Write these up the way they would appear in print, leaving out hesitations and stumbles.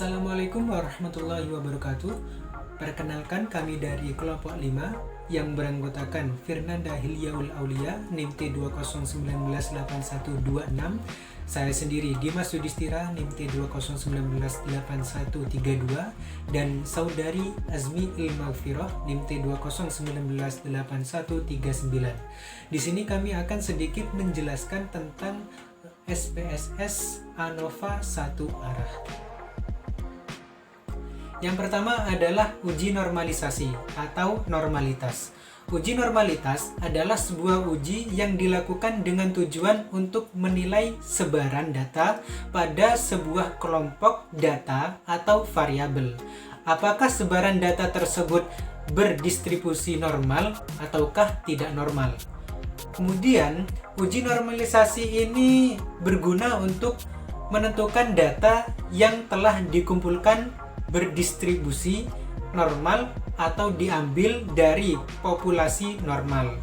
Assalamualaikum warahmatullahi wabarakatuh. Perkenalkan, kami dari kelompok 5 yang beranggotakan Firnanda Hilyaul Aulia NIM T20198126, saya sendiri Dimas Yudhistira NIM T20198132, dan saudari Azmi Ilmaghfirah NIM T20198139. Di sini kami akan sedikit menjelaskan tentang SPSS ANOVA satu arah. Yang pertama adalah uji normalisasi atau normalitas. Uji normalitas adalah sebuah uji yang dilakukan dengan tujuan untuk menilai sebaran data pada sebuah kelompok data atau variabel. Apakah sebaran data tersebut berdistribusi normal ataukah tidak normal. Kemudian, uji normalisasi ini berguna untuk menentukan data yang telah dikumpulkan berdistribusi normal atau diambil dari populasi normal.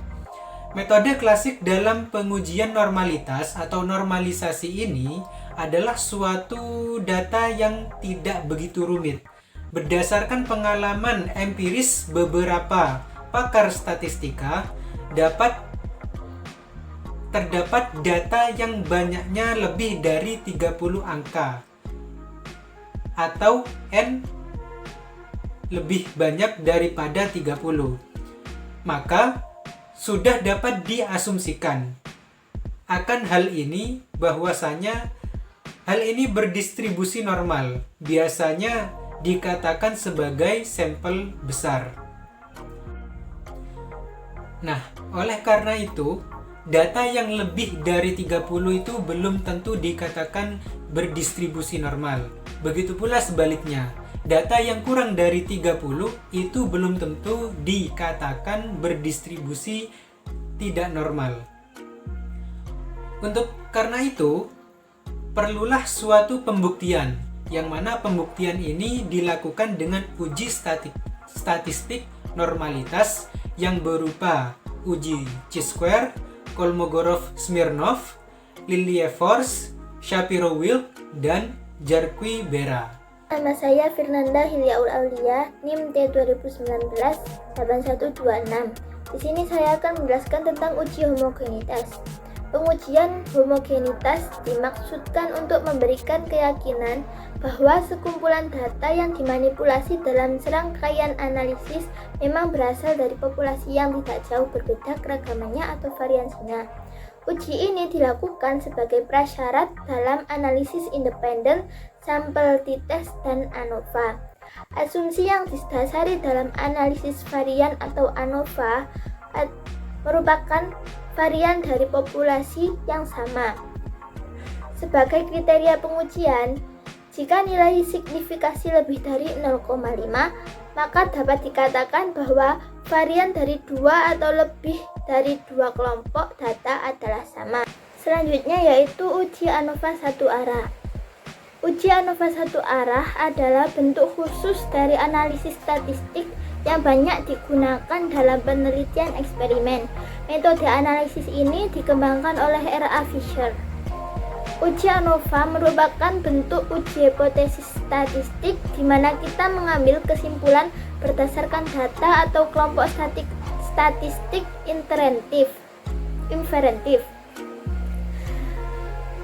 Metode klasik dalam pengujian normalitas atau normalisasi ini adalah suatu data yang tidak begitu rumit. Berdasarkan pengalaman empiris beberapa pakar statistika, terdapat data yang banyaknya lebih dari 30 angka atau N lebih banyak daripada 30. Maka sudah dapat diasumsikan akan hal ini bahwasanya hal ini berdistribusi normal, biasanya dikatakan sebagai sampel besar. Nah, oleh karena itu, data yang lebih dari 30 itu belum tentu dikatakan berdistribusi normal. Begitu pula sebaliknya, data yang kurang dari 30 itu belum tentu dikatakan berdistribusi tidak normal. Karena itu, perlulah suatu pembuktian, yang mana pembuktian ini dilakukan dengan uji statistik normalitas yang berupa uji chi-square, Kolmogorov-Smirnov, Lilliefors, Shapiro-Wilk, dan Jarqui-Berra. Nama saya Firnanda Hilyaul Aulia, NIM T20198126. Di sini saya akan menjelaskan tentang uji homogenitas. Pengujian homogenitas dimaksudkan untuk memberikan keyakinan bahwa sekumpulan data yang dimanipulasi dalam serangkaian analisis memang berasal dari populasi yang tidak jauh berbeda keragamannya atau variansinya. Uji ini dilakukan sebagai prasyarat dalam analisis independen, sampel t-test, dan ANOVA. Asumsi yang didasari dalam analisis varian atau ANOVA merupakan varian dari populasi yang sama. Sebagai kriteria pengujian, jika nilai signifikasi lebih dari 0,5, maka dapat dikatakan bahwa varian dari dua atau lebih dari dua kelompok data adalah sama. Selanjutnya yaitu uji ANOVA satu arah. Uji ANOVA satu arah adalah bentuk khusus dari analisis statistik yang banyak digunakan dalam penelitian eksperimen. Metode analisis ini dikembangkan oleh R.A. Fisher. Uji ANOVA merupakan bentuk uji hipotesis statistik di mana kita mengambil kesimpulan berdasarkan data atau kelompok statistik inferentif.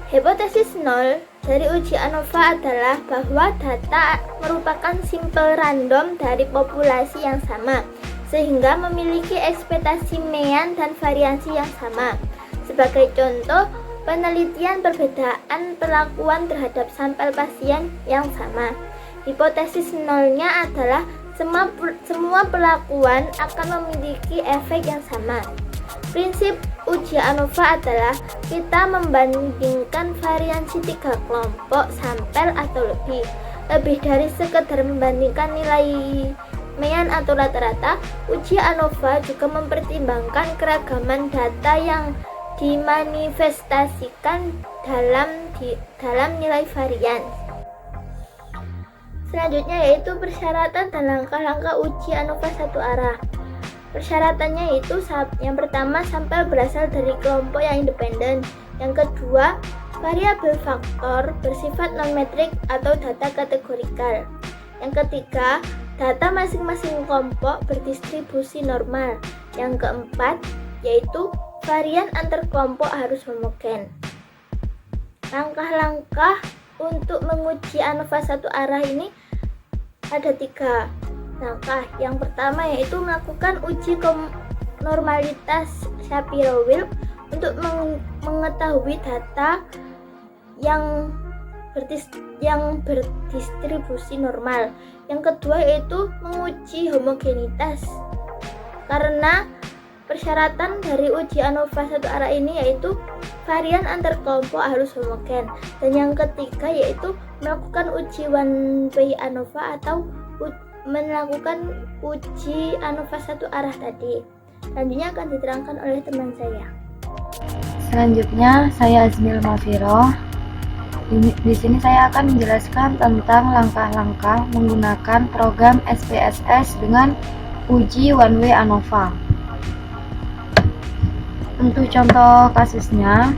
Hipotesis 0 dari uji ANOVA adalah bahwa data merupakan sampel random dari populasi yang sama, sehingga memiliki ekspektasi mean dan variansi yang sama. Sebagai contoh, penelitian perbedaan perlakuan terhadap sampel pasien yang sama. Hipotesis nolnya adalah semua perlakuan akan memiliki efek yang sama. Prinsip uji ANOVA adalah kita membandingkan variansi 3 kelompok sampel atau lebih dari sekedar membandingkan nilai mean atau rata-rata. Uji ANOVA juga mempertimbangkan keragaman data yang dimanifestasikan dalam nilai varian. Selanjutnya yaitu persyaratan dan langkah-langkah uji ANOVA satu arah. Persyaratannya yaitu yang pertama, sampel berasal dari kelompok yang independen. Yang kedua, Variabel faktor bersifat non-metrik atau data kategorikal. Yang ketiga, data masing-masing kelompok berdistribusi normal. Yang keempat, yaitu varian antar kelompok harus homogen. Langkah-langkah untuk menguji ANOVA satu arah ini ada 3 langkah. Yang pertama yaitu melakukan uji normalitas Shapiro-Wilk untuk mengetahui data yang berdistribusi normal. Yang kedua yaitu menguji homogenitas, karena persyaratan dari uji ANOVA satu arah ini yaitu varian antar kelompok harus homogen. Dan yang ketiga yaitu melakukan uji one way ANOVA atau melakukan uji ANOVA satu arah tadi. Selanjutnya akan diterangkan oleh teman saya. Selanjutnya saya Azmil Mafiro. Di sini saya akan menjelaskan tentang langkah-langkah menggunakan program SPSS dengan uji one way ANOVA. Untuk contoh kasusnya,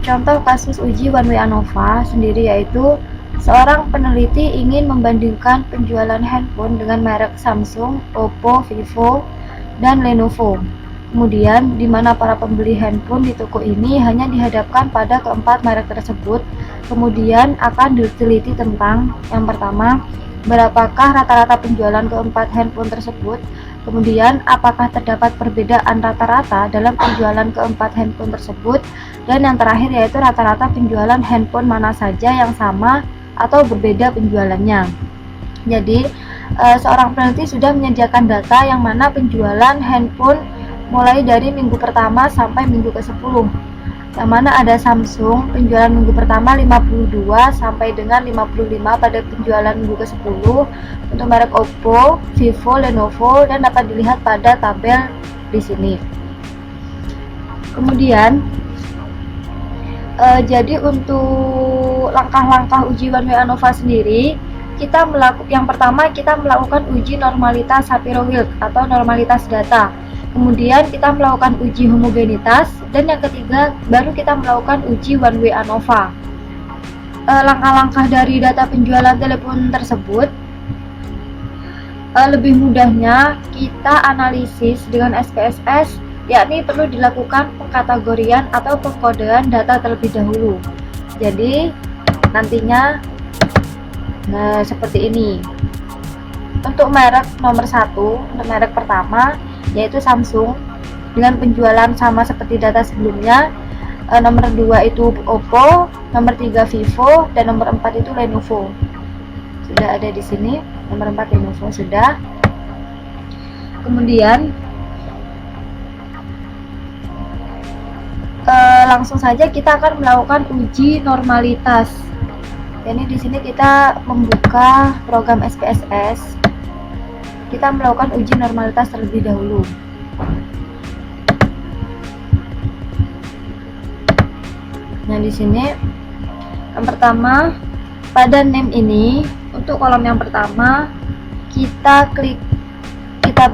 contoh kasus uji one way ANOVA sendiri yaitu seorang peneliti ingin membandingkan penjualan handphone dengan merek Samsung, Oppo, Vivo, dan Lenovo. Kemudian, di mana para pembeli handphone di toko ini hanya dihadapkan pada keempat merek tersebut. Kemudian akan diteliti tentang yang pertama, berapakah rata-rata penjualan keempat handphone tersebut. Kemudian, apakah terdapat perbedaan rata-rata dalam penjualan keempat handphone tersebut. Dan yang terakhir yaitu rata-rata penjualan handphone mana saja yang sama atau berbeda penjualannya. Jadi, seorang peneliti sudah menyediakan data yang mana penjualan handphone mulai dari minggu pertama sampai minggu ke-10. Yang mana ada Samsung, penjualan minggu pertama 52 sampai dengan 55 pada penjualan minggu ke-10. Untuk merek Oppo, Vivo, Lenovo, dan dapat dilihat pada tabel di sini. Kemudian, jadi untuk langkah-langkah uji one way ANOVA sendiri, yang pertama kita melakukan uji normalitas Shapiro-Wilk atau normalitas data. Kemudian kita melakukan uji homogenitas, dan yang ketiga baru kita melakukan uji one way ANOVA. Langkah-langkah dari data penjualan telepon tersebut, lebih mudahnya kita analisis dengan SPSS, yakni perlu dilakukan pengkategorian atau pengkodean data terlebih dahulu. Jadi nantinya seperti ini. Untuk merek nomor 1, untuk merek pertama yaitu Samsung dengan penjualan sama seperti data sebelumnya. Nomor 2 itu Oppo, nomor 3 Vivo, dan nomor 4 itu Lenovo. Sudah ada di sini, nomor 4 Lenovo sudah. Kemudian langsung saja kita akan melakukan uji normalitas. Jadi di sini kita membuka program SPSS. Kita melakukan uji normalitas terlebih dahulu. Nah, di sini yang pertama pada name ini, untuk kolom yang pertama kita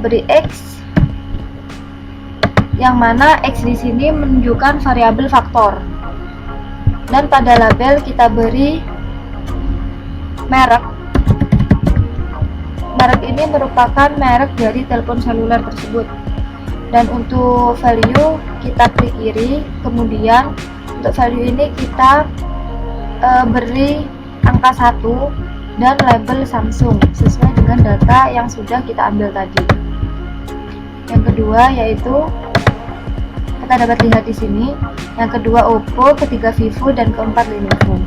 beri X, yang mana X di sini menunjukkan variabel faktor. Dan pada label kita beri merek. Merek ini merupakan merek dari telepon seluler tersebut. Dan untuk value kita klik kiri, kemudian untuk value ini kita beri angka 1 dan label Samsung sesuai dengan data yang sudah kita ambil tadi. Yang kedua yaitu kita dapat lihat di sini, yang kedua Oppo, ketiga Vivo, dan keempat Lenovo.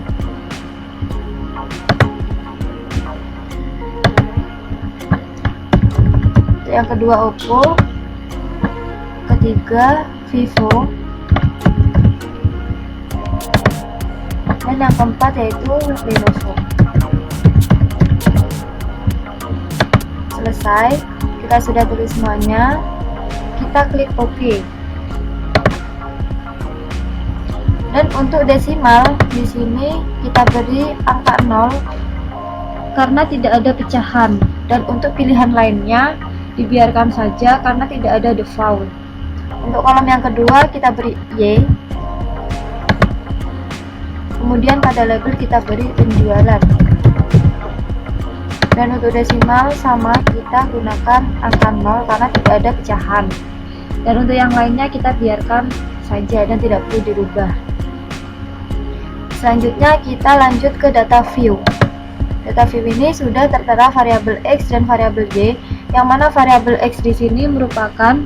Yang kedua Oppo, ketiga Vivo, dan yang keempat yaitu Lenovo. Selesai, kita sudah tulis semuanya. Kita klik OK. Dan untuk desimal di sini kita beri angka 0 karena tidak ada pecahan, dan untuk pilihan lainnya dibiarkan saja karena tidak ada default. Untuk kolom yang kedua kita beri Y. Kemudian pada label kita beri penjualan. Dan untuk desimal sama kita gunakan angka 0 karena tidak ada pecahan. Dan untuk yang lainnya kita biarkan saja dan tidak perlu dirubah. Selanjutnya kita lanjut ke data view. Data view ini sudah tertera variabel X dan variabel Y, yang mana variabel X di sini merupakan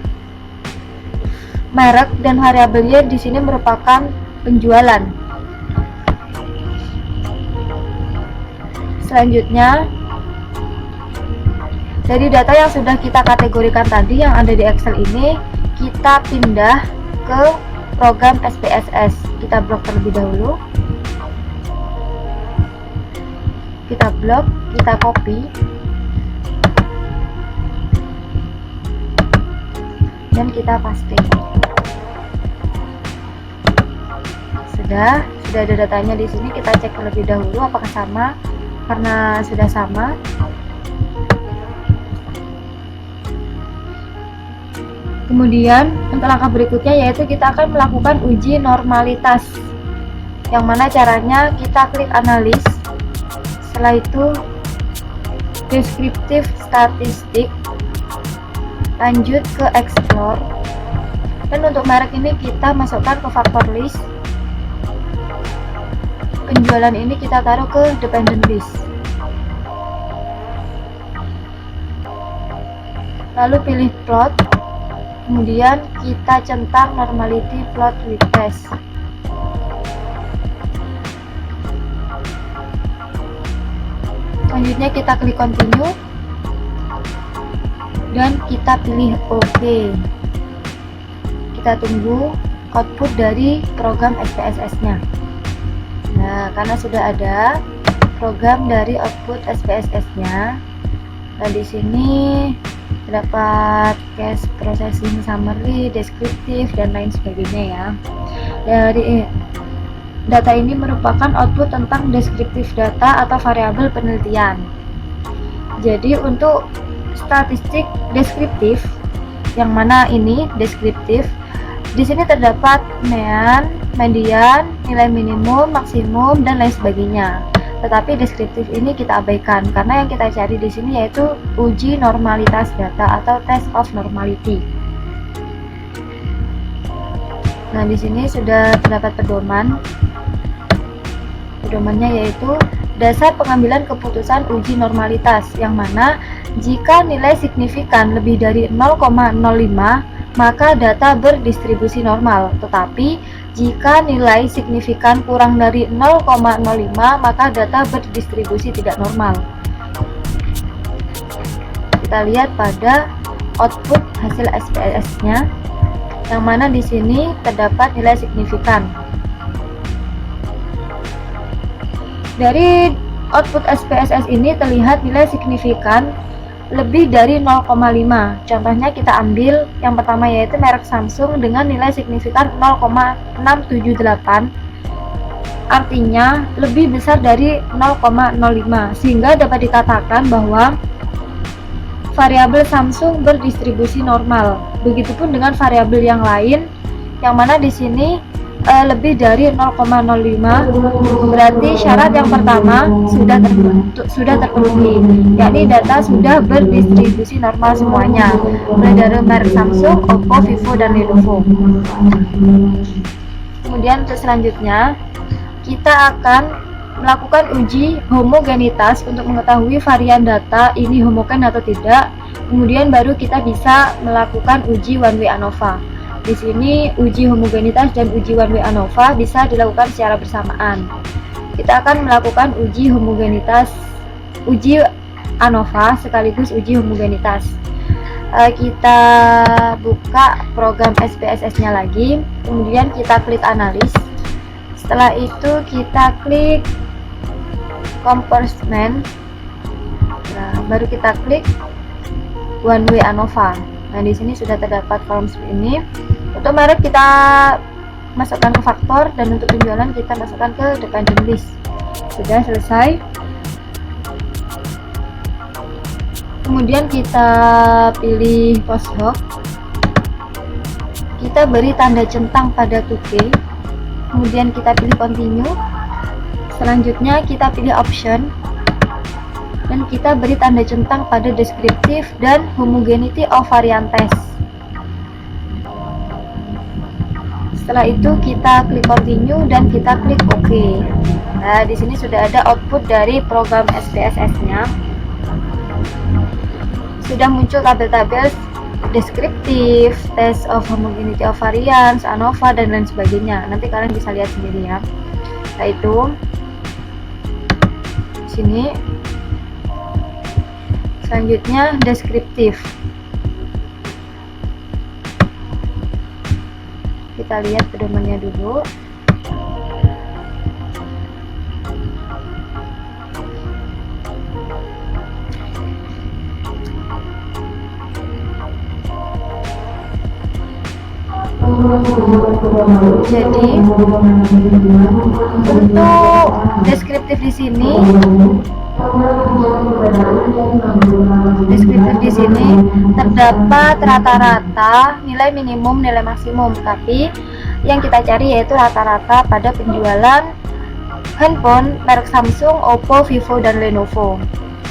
merek dan variabel Y di sini merupakan penjualan. Selanjutnya, dari data yang sudah kita kategorikan tadi yang ada di Excel ini, kita pindah ke program SPSS. Kita blok terlebih dahulu. Kita blok, kita copy, dan kita paste. Sudah ada datanya di sini. Kita cek terlebih dahulu apakah sama. Karena sudah sama, kemudian untuk langkah berikutnya yaitu kita akan melakukan uji normalitas, yang mana caranya kita klik analis, setelah itu deskriptif statistik, lanjut ke explore, dan untuk merek ini kita masukkan ke faktor list, penjualan ini kita taruh ke dependent list, lalu pilih plot, kemudian kita centang normality plot with test. Selanjutnya kita klik continue dan kita pilih OK. Kita tunggu output dari program SPSS nya. Nah, karena sudah ada program dari output SPSS nya, nah di sini terdapat case processing summary, deskriptif, dan lain sebagainya ya. Dari data ini merupakan output tentang deskriptif data atau variabel penelitian. Jadi untuk statistik deskriptif, yang mana ini deskriptif, di sini terdapat mean, median, nilai minimum, maksimum, dan lain sebagainya. Tetapi deskriptif ini kita abaikan karena yang kita cari di sini yaitu uji normalitas data atau test of normality. Nah, di sini sudah terdapat pedoman. Pedomannya yaitu dasar pengambilan keputusan uji normalitas, yang mana jika nilai signifikan lebih dari 0,05 maka data berdistribusi normal, tetapi jika nilai signifikan kurang dari 0,05 maka data berdistribusi tidak normal. Kita lihat pada output hasil SPSS-nya, yang mana di sini terdapat nilai signifikan. Dari output SPSS ini terlihat nilai signifikan lebih dari 0,5. Contohnya kita ambil yang pertama yaitu merek Samsung dengan nilai signifikan 0,678, artinya lebih besar dari 0,05, sehingga dapat dikatakan bahwa variabel Samsung berdistribusi normal. Begitupun dengan variabel yang lain, yang mana di sini lebih dari 0,05, berarti syarat yang pertama sudah terpenuhi, yakni data sudah berdistribusi normal semuanya, mulai dari merek Samsung, Oppo, Vivo, dan Lenovo. Kemudian untuk selanjutnya kita akan melakukan uji homogenitas untuk mengetahui varian data ini homogen atau tidak. Kemudian baru kita bisa melakukan uji one way ANOVA. Di sini uji homogenitas dan uji one way ANOVA bisa dilakukan secara bersamaan. Kita akan melakukan uji homogenitas, uji ANOVA sekaligus uji homogenitas. Kita buka program SPSS-nya lagi, kemudian kita klik analis. Setelah itu kita klik comparison. Nah, baru kita klik one way ANOVA. Nah, di sini sudah terdapat kolom seperti ini. Untuk merek kita masukkan ke faktor, dan untuk penjualan kita masukkan ke dependent list. Sudah selesai. Kemudian kita pilih post hoc. Kita beri tanda centang pada 2K. Kemudian kita pilih continue. Selanjutnya kita pilih option dan kita beri tanda centang pada deskriptif dan homogeneity of variant test. Setelah itu kita klik continue dan kita klik OK. Nah, di sini sudah ada output dari program SPSS-nya. Sudah muncul tabel-tabel deskriptif, test of homogeneity of variance, ANOVA dan lain sebagainya. Nanti kalian bisa lihat sendiri ya. Nah, itu sini. Selanjutnya deskriptif. Kita lihat pedomannya dulu. Jadi untuk deskriptif di sini terdapat rata-rata, nilai minimum, nilai maksimum, tapi yang kita cari yaitu rata-rata pada penjualan handphone merek Samsung, Oppo, Vivo, dan Lenovo.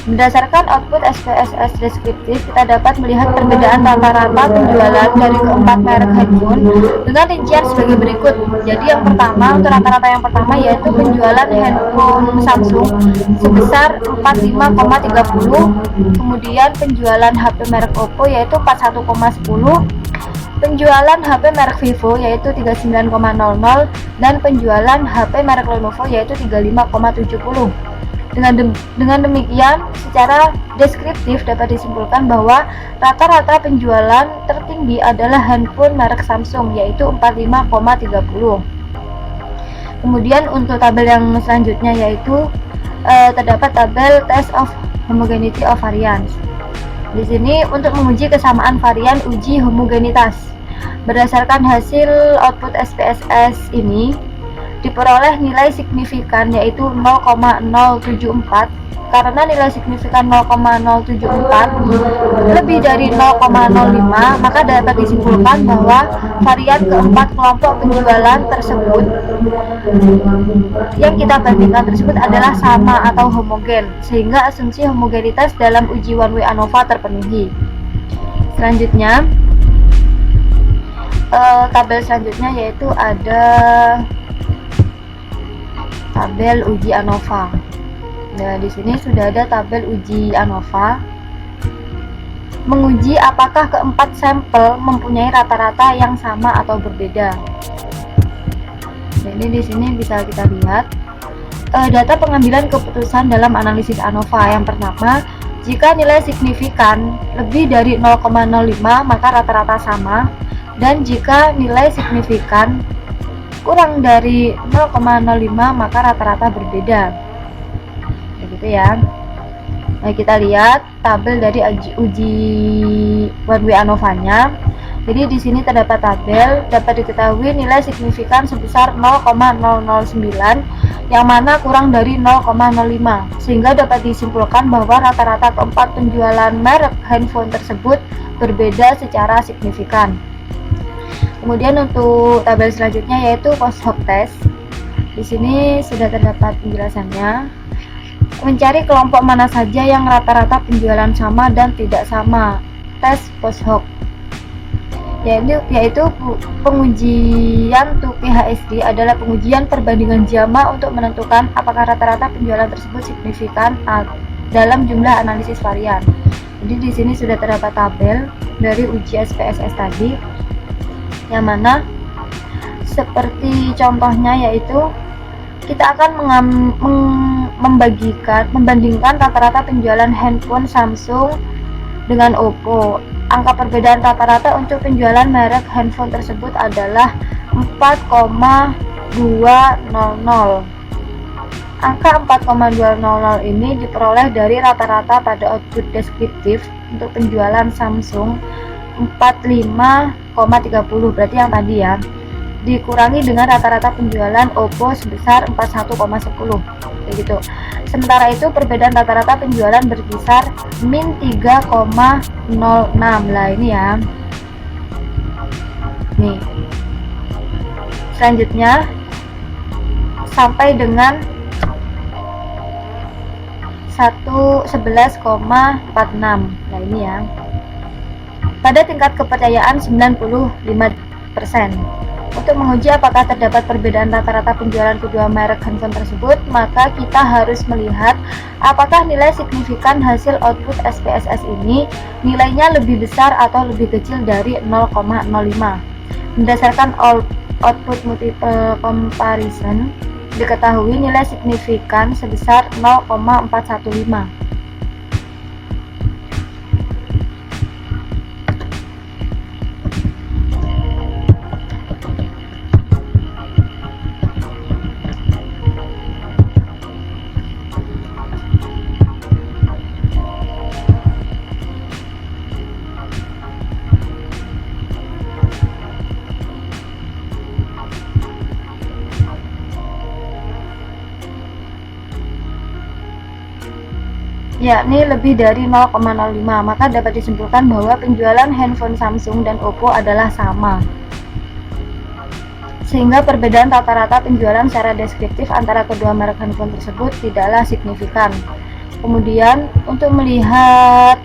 Berdasarkan output SPSS deskriptif, kita dapat melihat perbedaan rata-rata penjualan dari keempat merek handphone dengan rincian sebagai berikut. Jadi yang pertama, untuk rata-rata yang pertama yaitu penjualan handphone Samsung sebesar 45,30, kemudian penjualan HP merek Oppo yaitu 41,10, penjualan HP merek Vivo yaitu 39,00, dan penjualan HP merek Lenovo yaitu 35,70. Dengan demikian, secara deskriptif dapat disimpulkan bahwa rata-rata penjualan tertinggi adalah handphone merek Samsung yaitu 45,30. Kemudian untuk tabel yang selanjutnya yaitu terdapat tabel test of homogeneity of variance. Di sini untuk menguji kesamaan varian uji homogenitas. Berdasarkan hasil output SPSS ini diperoleh nilai signifikan yaitu 0,074. Karena nilai signifikan 0,074 lebih dari 0,05, maka dapat disimpulkan bahwa varian keempat kelompok penjualan tersebut yang kita bandingkan tersebut adalah sama atau homogen, sehingga asumsi homogenitas dalam uji one way ANOVA terpenuhi. Selanjutnya tabel selanjutnya yaitu ada tabel uji ANOVA. Nah, di sini sudah ada tabel uji ANOVA. Menguji apakah keempat sampel mempunyai rata-rata yang sama atau berbeda. Jadi di sini bisa kita lihat data pengambilan keputusan dalam analisis ANOVA. Yang pertama, jika nilai signifikan lebih dari 0,05 maka rata-rata sama, dan jika nilai signifikan kurang dari 0,05 maka rata-rata berbeda. Begitu ya. Nah, kita lihat tabel dari uji one way ANOVA-nya. Jadi di sini terdapat tabel, dapat diketahui nilai signifikan sebesar 0,009 yang mana kurang dari 0,05, sehingga dapat disimpulkan bahwa rata-rata keempat penjualan merek handphone tersebut berbeda secara signifikan. Kemudian untuk tabel selanjutnya yaitu post hoc test. Di sini sudah terdapat penjelasannya. Mencari kelompok mana saja yang rata-rata penjualan sama dan tidak sama. Tes post hoc. Yaitu pengujian TUKI HSD adalah pengujian perbandingan JAMA untuk menentukan apakah rata-rata penjualan tersebut signifikan dalam jumlah analisis varian. Jadi di sini sudah terdapat tabel dari uji SPSS tadi, yang mana seperti contohnya yaitu kita akan membandingkan rata-rata penjualan handphone Samsung dengan Oppo. Angka perbedaan rata-rata untuk penjualan merek handphone tersebut adalah 4,200. Angka 4,200 ini diperoleh dari rata-rata pada output deskriptif untuk penjualan Samsung 45,30, berarti yang tadi ya, dikurangi dengan rata-rata penjualan Oppo sebesar 41,10, begitu. Sementara itu perbedaan rata-rata penjualan berkisar min 3,06 lah ini ya. Nih. Selanjutnya sampai dengan 11,46. Nah, ini ya. Pada tingkat kepercayaan 95%. Untuk menguji apakah terdapat perbedaan rata-rata penjualan kedua merek handphone tersebut, maka kita harus melihat apakah nilai signifikan hasil output SPSS ini nilainya lebih besar atau lebih kecil dari 0,05. Berdasarkan output multiple comparison, diketahui nilai signifikan sebesar 0,415. Yakni lebih dari 0,05, maka dapat disimpulkan bahwa penjualan handphone Samsung dan Oppo adalah sama. Sehingga perbedaan rata-rata penjualan secara deskriptif antara kedua merek handphone tersebut tidaklah signifikan. Kemudian, untuk melihat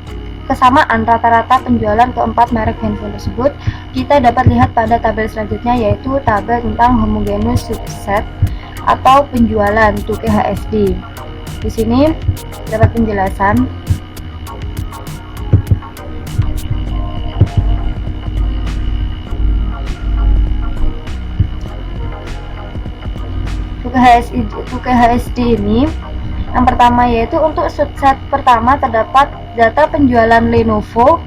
kesamaan rata-rata penjualan keempat merek handphone tersebut, kita dapat lihat pada tabel selanjutnya, yaitu tabel tentang homogeneous subset atau penjualan 2KHSD. Di sini dapat penjelasan. UKHSD ini yang pertama, yaitu untuk subset pertama terdapat data penjualan Lenovo,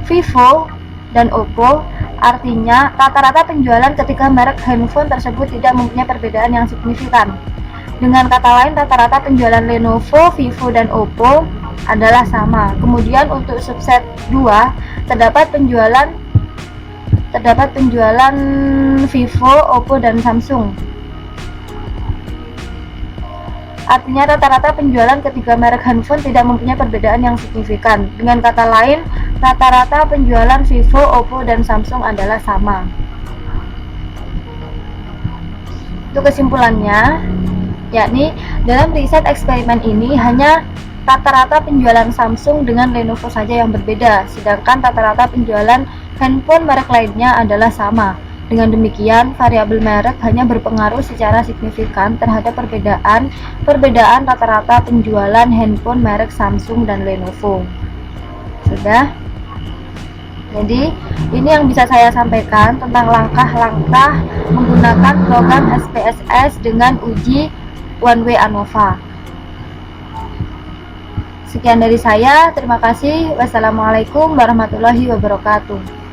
Vivo, dan Oppo. Artinya rata-rata penjualan ketika merek handphone tersebut tidak mempunyai perbedaan yang signifikan. Dengan kata lain, rata-rata penjualan Lenovo, Vivo, dan Oppo adalah sama. Kemudian untuk subset 2 terdapat penjualan Vivo, Oppo, dan Samsung. Artinya rata-rata penjualan ketiga merek handphone tidak mempunyai perbedaan yang signifikan. Dengan kata lain, rata-rata penjualan Vivo, Oppo, dan Samsung adalah sama. Untuk kesimpulannya, yakni dalam riset eksperimen ini hanya rata-rata penjualan Samsung dengan Lenovo saja yang berbeda, sedangkan rata-rata penjualan handphone merek lainnya adalah sama. Dengan demikian, variabel merek hanya berpengaruh secara signifikan terhadap perbedaan rata-rata penjualan handphone merek Samsung dan Lenovo. Sudah? Jadi, ini yang bisa saya sampaikan tentang langkah-langkah menggunakan program SPSS dengan uji One Way ANOVA. Sekian dari saya, terima kasih. Wassalamualaikum warahmatullahi wabarakatuh.